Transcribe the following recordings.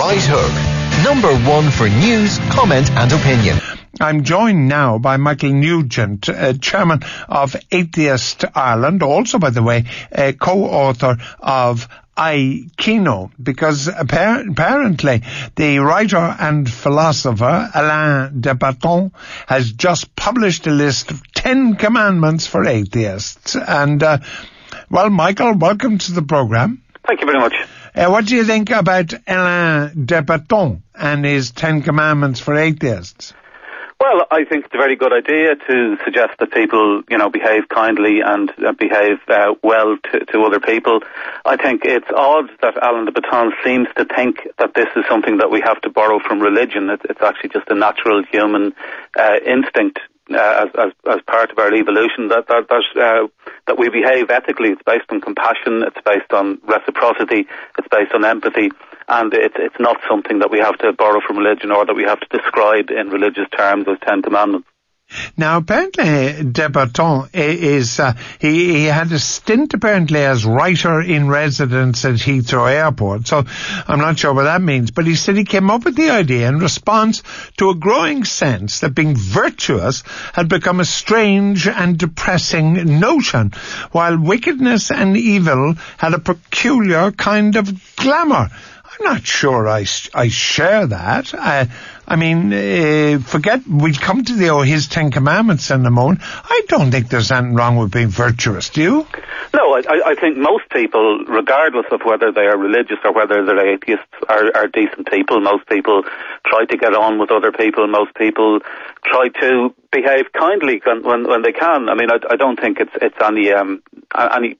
Right Hook, number one for news, comment and opinion. I'm joined now by Michael Nugent, chairman of Atheist Ireland, also, by the way, a co-author of I Kino, because apparently the writer and philosopher Alain de Botton has just published a list of 10 commandments for atheists. And, well, Michael, welcome to the programme. Thank you very much. What do you think about Alain de Botton and his 10 commandments for atheists? Well, I think it's a very good idea to suggest that people, behave kindly and behave well to other people. I think it's odd that Alain de Botton seems to think that this is something that we have to borrow from religion. It's actually just a natural human instinct as part of our evolution that we behave ethically. It's based on compassion. It's based on reciprocity. It's based on empathy. And it's not something that we have to borrow from religion or that we have to describe in religious terms as 10 commandments. Now, apparently, de Botton he had a stint apparently as writer-in-residence at Heathrow Airport, so I'm not sure what that means, but he said he came up with the idea in response to a growing sense that being virtuous had become a strange and depressing notion, while wickedness and evil had a peculiar kind of glamour. I'm not sure I share that. Forget, we'll come to his 10 commandments in a moment. I don't think there's anything wrong with being virtuous, do you? No, I think most people, regardless of whether they are religious or whether they're atheists, are decent people. Most people try to get on with other people. Most people try to behave kindly when they can. I mean, I don't think it's any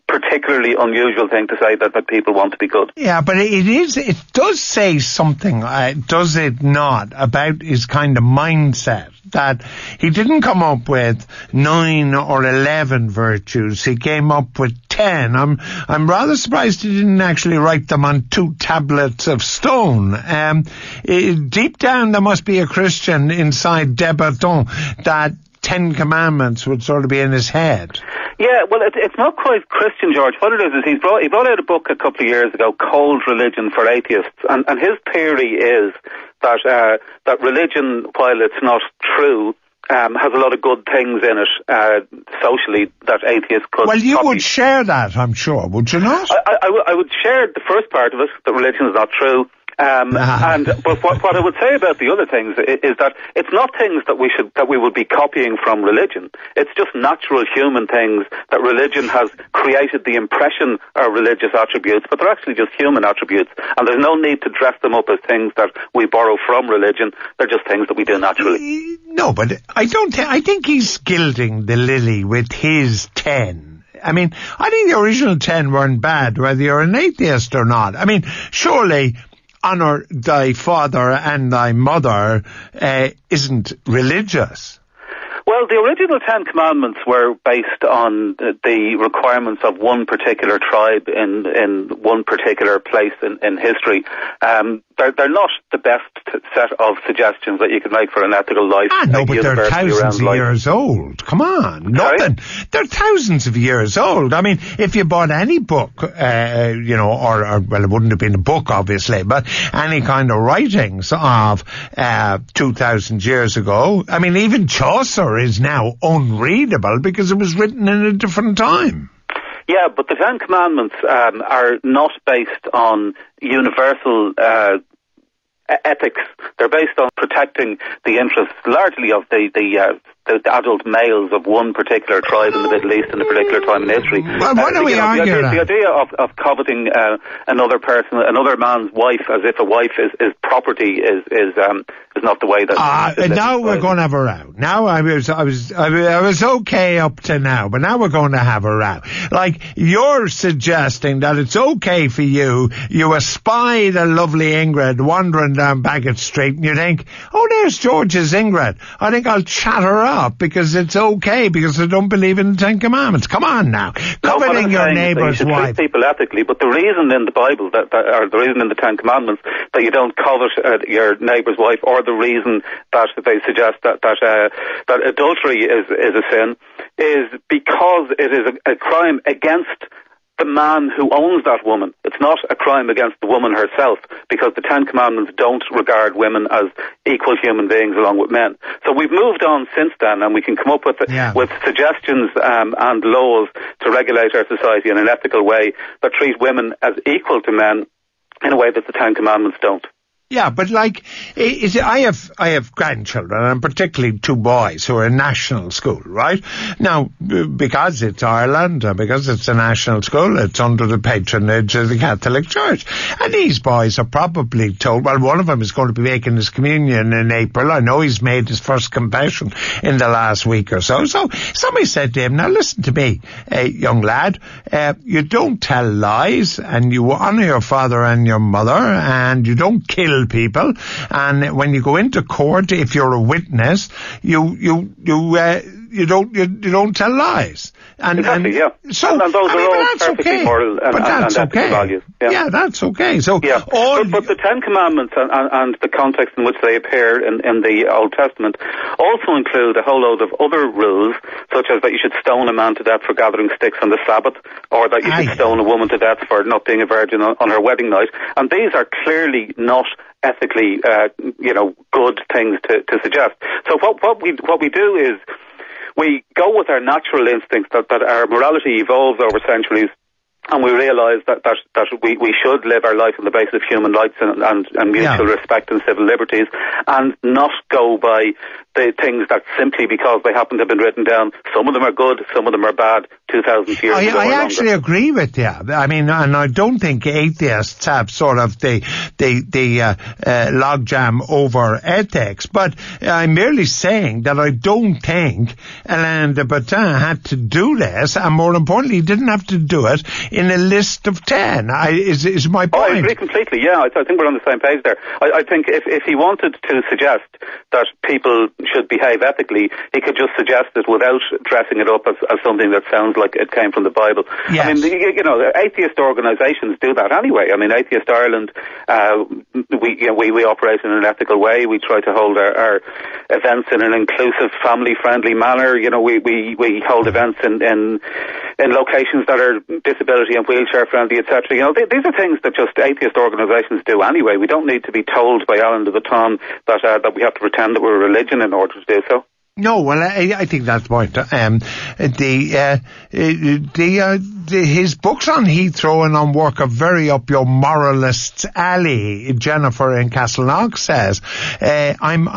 particularly unusual thing to say that people want to be good. Yeah, but it does say something, does it not, about his kind of mindset, that he didn't come up with 9 or 11 virtues, he came up with 10. I'm rather surprised he didn't actually write them on 2 tablets of stone. Deep down there must be a Christian inside de Botton that 10 commandments would sort of be in his head. Yeah, well, it's not quite Christian, George. What it is he brought out a book a couple of years ago called Religion for Atheists, and his theory is that religion, while it's not true, has a lot of good things in it socially that atheists could. Well, you copy. Would share that, I'm sure, would you not? I would share the first part of it, that religion is not true. But what I would say about the other things is that it's not things that we would be copying from religion. It's just natural human things that religion has created the impression are religious attributes, but they're actually just human attributes, and there's no need to dress them up as things that we borrow from religion. They're just things that we do naturally. No, but I think he's gilding the lily with his 10. I mean, I think the original 10 weren't bad, whether you're an atheist or not. I mean, surely honour thy father and thy mother isn't religious. Well, the original 10 commandments were based on the requirements of one particular tribe in one particular place in history. They're not the best set of suggestions that you could make for an ethical life. No, but they're thousands of years old. Come on. Nothing. They're thousands of years old. I mean, if you bought any book, or it wouldn't have been a book, obviously, but any kind of writings of 2,000 years ago, I mean, even Chaucer is now unreadable because it was written in a different time. Yeah, but the 10 Commandments are not based on universal ethics. They're based on protecting the interests largely of the adult males of one particular tribe in the Middle East in a particular time in history. Well, why don't we argue that? The idea of coveting another man's wife as if a wife is property is not the way that. Now we're going to have a row. Now I was okay up to now, but now we're going to have a row. Like, you're suggesting that it's okay for you espy the lovely Ingrid wandering down Bagot Street, and you think, oh, there's George's Ingrid. I think I'll chat her up because it's okay, because I don't believe in the 10 Commandments. Come on now. Coveting your neighbour's wife. Treat people ethically, but the reason in the Bible or the reason in the 10 Commandments that you don't covet your neighbour's wife, or the reason that they suggest that adultery is a sin, is because it is a crime against the man who owns that woman. It's not a crime against the woman herself, because the Ten Commandments don't regard women as equal human beings along with men. So we've moved on since then, and we can come up with suggestions and laws to regulate our society in an ethical way that treat women as equal to men in a way that the Ten Commandments don't. Yeah, but like, I have grandchildren, and particularly two boys who are in national school, right? Now, because it's Ireland, because it's a national school, it's under the patronage of the Catholic Church. And these boys are probably told, well, one of them is going to be making his communion in April. I know he's made his first confession in the last week or so. So somebody said to him, now listen to me, young lad, you don't tell lies, and you honour your father and your mother, and you don't kill people, and when you go into court, if you're a witness, you don't tell lies. And exactly, yeah. So and those are all perfectly moral and ethical values. Yeah, that's okay. So but the Ten Commandments and the context in which they appear in the Old Testament also include a whole load of other rules, such as that you should stone a man to death for gathering sticks on the Sabbath, or that you should stone a woman to death for not being a virgin on her wedding night. And these are clearly not ethically, good things to suggest. So what we do is we go with our natural instincts that our morality evolves over centuries, and we realise that we should live our life on the basis of human rights and mutual respect and civil liberties, and not go by the things that simply because they happen to have been written down, some of them are good, some of them are bad, 2,000 years ago. I actually agree with you. I mean, and I don't think atheists have sort of the logjam over ethics, but I'm merely saying that I don't think Alain de Botton had to do this, and more importantly, he didn't have to do it in a list of 10. Is my point. I agree completely, yeah. I think we're on the same page there. I think if he wanted to suggest that people should behave ethically, he could just suggest it without dressing it up as something that sounds like it came from the Bible. Yes. I mean, atheist organisations do that anyway. I mean, Atheist Ireland, we operate in an ethical way. We try to hold our events in an inclusive, family-friendly manner. We hold events in locations that are disability and wheelchair-friendly, etc. These are things that just atheist organisations do anyway. We don't need to be told by Alain de Botton that we have to pretend that we're a religion in order to do so. No, well, I think that's the point. His books on Heathrow and on work are very up your moralist's alley. Jennifer in Castleknock says, I'm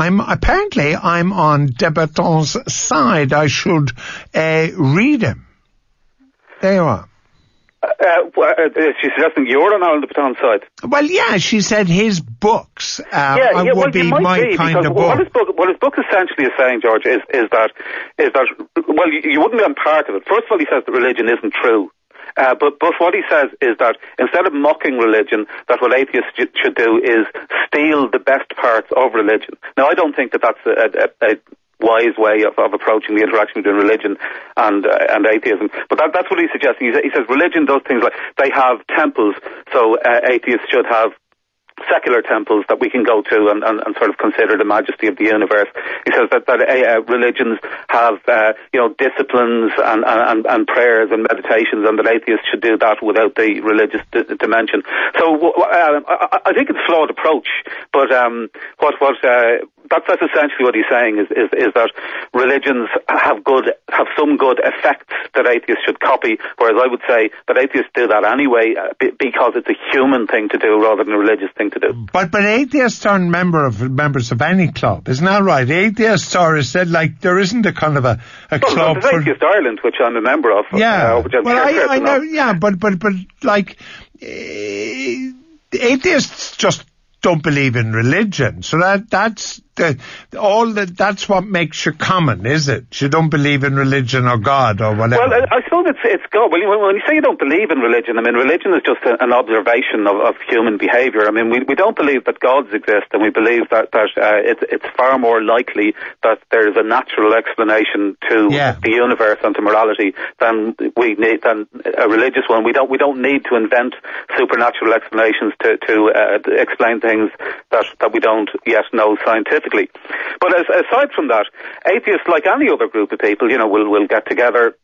on de Botton's side. I should read him. There you are. She's suggesting you're on Alain de Botton's side. Well, yeah, she said his books would be my kind of book. What his book essentially is saying, George, is that you wouldn't be on part of it. First of all, he says that religion isn't true. But what he says is that instead of mocking religion, that what atheists should do is steal the best parts of religion. Now, I don't think that that's a wise way of approaching the interaction between religion and atheism. But that's what he's suggesting. He says religion does things like they have temples, so atheists should have secular temples that we can go to and sort of consider the majesty of the universe. He says that religions have disciplines and prayers and meditations, and that atheists should do that without the religious dimension. So I think it's a flawed approach, but that's essentially what he's saying is that religions have some good effects that atheists should copy, whereas I would say that atheists do that anyway because it's a human thing to do rather than a religious thing to do. But atheists aren't members of any club, isn't that right? Atheists are said like there isn't a kind of a club for Atheist Ireland, which I'm a member of. Yeah, which I'm I know. Yeah, but like atheists just don't believe in religion, so that's what makes you common, is it? You don't believe in religion or God or whatever. Well, I suppose it's God. When you say you don't believe in religion, I mean, religion is just an observation of human behaviour. I mean, we don't believe that gods exist, and we believe that it's far more likely that there is a natural explanation to the universe and to morality than a religious one. We don't need to invent supernatural explanations to explain things that we don't yet know scientifically. But aside from that, atheists, like any other group of people, will get together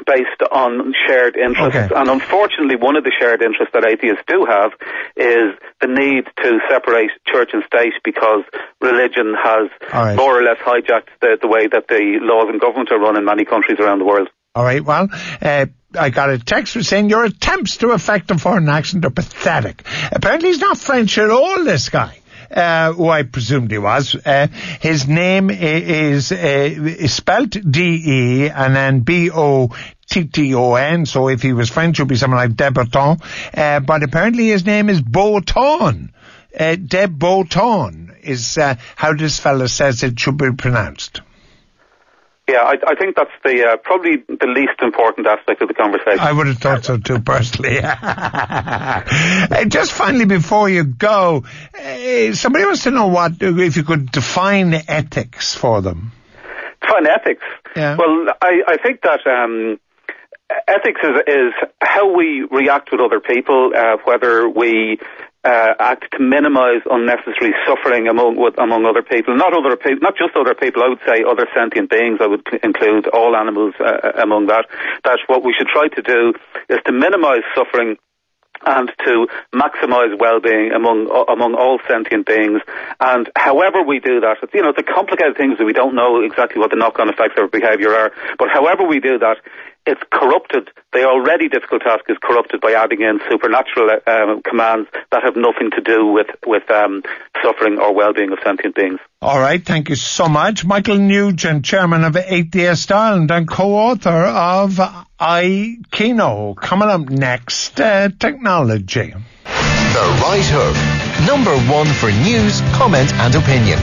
based on shared interests. Okay. And unfortunately, one of the shared interests that atheists do have is the need to separate church and state, because religion has more or less hijacked the way that the laws and government are run in many countries around the world. All right, well, I got a text for saying your attempts to effect a foreign accent are pathetic. Apparently he's not French at all, this guy. Who I presumed he was. His name is spelt D-E and then B-O-T-T-O-N, so if he was French it would be something like de Botton. But apparently his name is Botton. De Botton is how this fella says it should be pronounced. Yeah, I think that's the probably the least important aspect of the conversation. I would have thought so too, personally. Just finally, before you go, somebody wants to know if you could define ethics for them. Define ethics? Yeah. Well, I think that ethics is how we react with other people, whether we act to minimise unnecessary suffering among other people, not just other people. I would say other sentient beings. I would include all animals among that. That's what we should try to do, is to minimise suffering and to maximise well-being among all sentient beings. And however we do that, the complicated things that we don't know exactly what the knock-on effects of our behaviour are, but however we do that, it's corrupted. The already difficult task is corrupted by adding in supernatural commands that have nothing to do with suffering or well-being of sentient beings. All right, thank you so much. Michael Nugent, chairman of Atheist Ireland and co-author of Kino. Coming up next, technology. The Right Hook. Number 1 for news, comment and opinion.